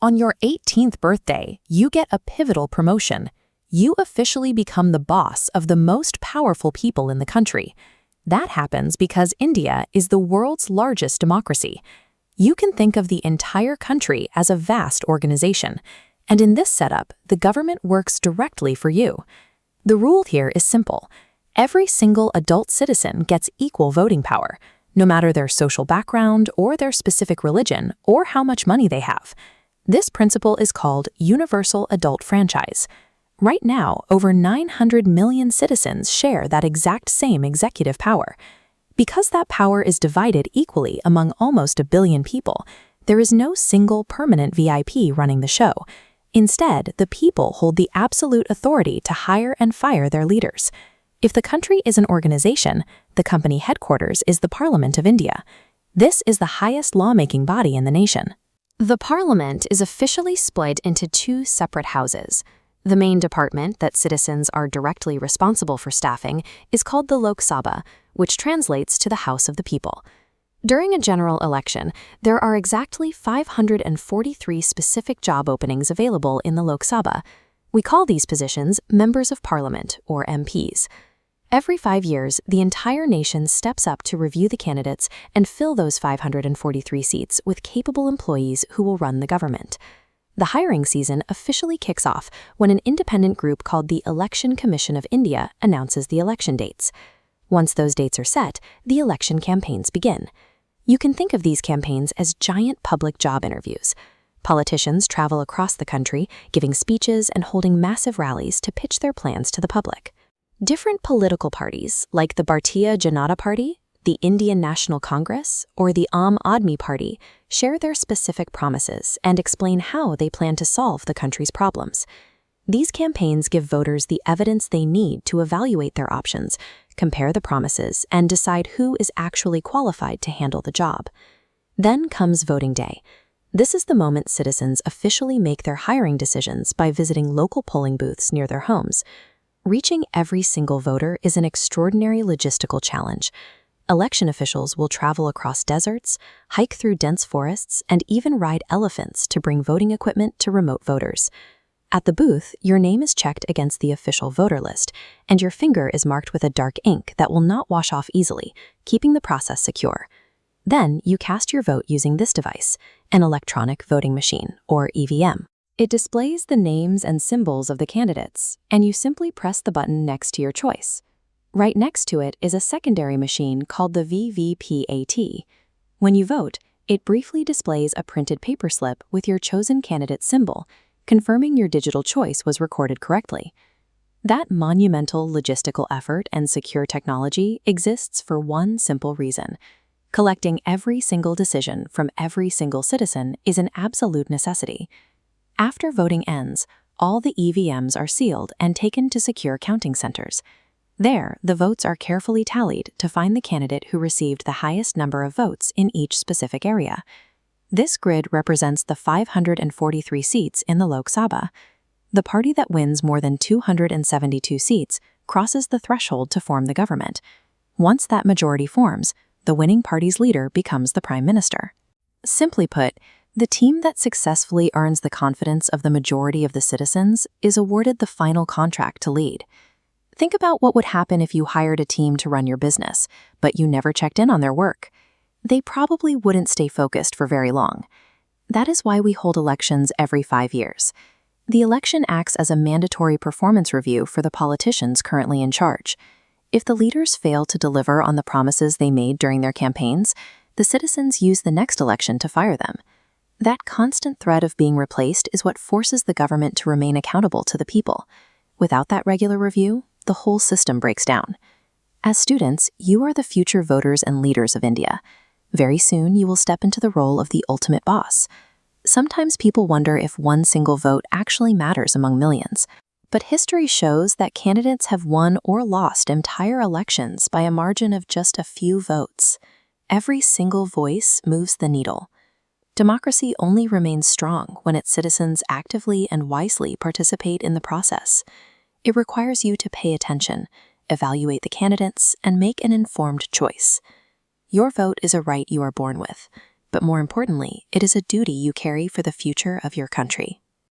On your 18th birthday, you get a pivotal promotion. You officially become the boss of the most powerful people in the country. That happens because India is the world's largest democracy. You can think of the entire country as a vast organization, and in this setup, the government works directly for you. The rule here is simple. Every single adult citizen gets equal voting power, no matter their social background or their specific religion or how much money they have. This principle is called universal adult franchise. Right now, over 900 million citizens share that exact same executive power. Because that power is divided equally among almost 1 billion people, there is no single permanent VIP running the show. Instead, the people hold the absolute authority to hire and fire their leaders. If the country is an organization, the company headquarters is the Parliament of India. This is the highest lawmaking body in the nation. The Parliament is officially split into 2 separate houses. The main department that citizens are directly responsible for staffing is called the Lok Sabha, which translates to the House of the People. During a general election, there are exactly 543 specific job openings available in the Lok Sabha. We call these positions Members of Parliament, or MPs. Every 5 years, the entire nation steps up to review the candidates and fill those 543 seats with capable employees who will run the government. The hiring season officially kicks off when an independent group called the Election Commission of India announces the election dates. Once those dates are set, the election campaigns begin. You can think of these campaigns as giant public job interviews. Politicians travel across the country, giving speeches and holding massive rallies to pitch their plans to the public. Different political parties, like the Bharatiya Janata Party, the Indian National Congress, or the Aam Aadmi Party, share their specific promises and explain how they plan to solve the country's problems. These campaigns give voters the evidence they need to evaluate their options, compare the promises, and decide who is actually qualified to handle the job. Then comes voting day. This is the moment citizens officially make their hiring decisions by visiting local polling booths near their homes. Reaching every single voter is an extraordinary logistical challenge. Election officials will travel across deserts, hike through dense forests, and even ride elephants to bring voting equipment to remote voters. At the booth, your name is checked against the official voter list, and your finger is marked with a dark ink that will not wash off easily, keeping the process secure. Then, you cast your vote using this device, an electronic voting machine, or EVM. It displays the names and symbols of the candidates, and you simply press the button next to your choice. Right next to it is a secondary machine called the VVPAT. When you vote, it briefly displays a printed paper slip with your chosen candidate's symbol, confirming your digital choice was recorded correctly. That monumental logistical effort and secure technology exists for one simple reason. Collecting every single decision from every single citizen is an absolute necessity. After voting ends, all the EVMs are sealed and taken to secure counting centers. There, the votes are carefully tallied to find the candidate who received the highest number of votes in each specific area. This grid represents the 543 seats in the Lok Sabha. The party that wins more than 272 seats crosses the threshold to form the government. Once that majority forms, the winning party's leader becomes the prime minister. Simply put, the team that successfully earns the confidence of the majority of the citizens is awarded the final contract to lead. Think about what would happen if you hired a team to run your business, but you never checked in on their work. They probably wouldn't stay focused for very long. That is why we hold elections every 5 years. The election acts as a mandatory performance review for the politicians currently in charge. If the leaders fail to deliver on the promises they made during their campaigns, the citizens use the next election to fire them. That constant threat of being replaced is what forces the government to remain accountable to the people. Without that regular review, the whole system breaks down. As students, you are the future voters and leaders of India. Very soon, you will step into the role of the ultimate boss. Sometimes people wonder if one single vote actually matters among millions. But history shows that candidates have won or lost entire elections by a margin of just a few votes. Every single voice moves the needle. Democracy only remains strong when its citizens actively and wisely participate in the process. It requires you to pay attention, evaluate the candidates, and make an informed choice. Your vote is a right you are born with, but more importantly, it is a duty you carry for the future of your country.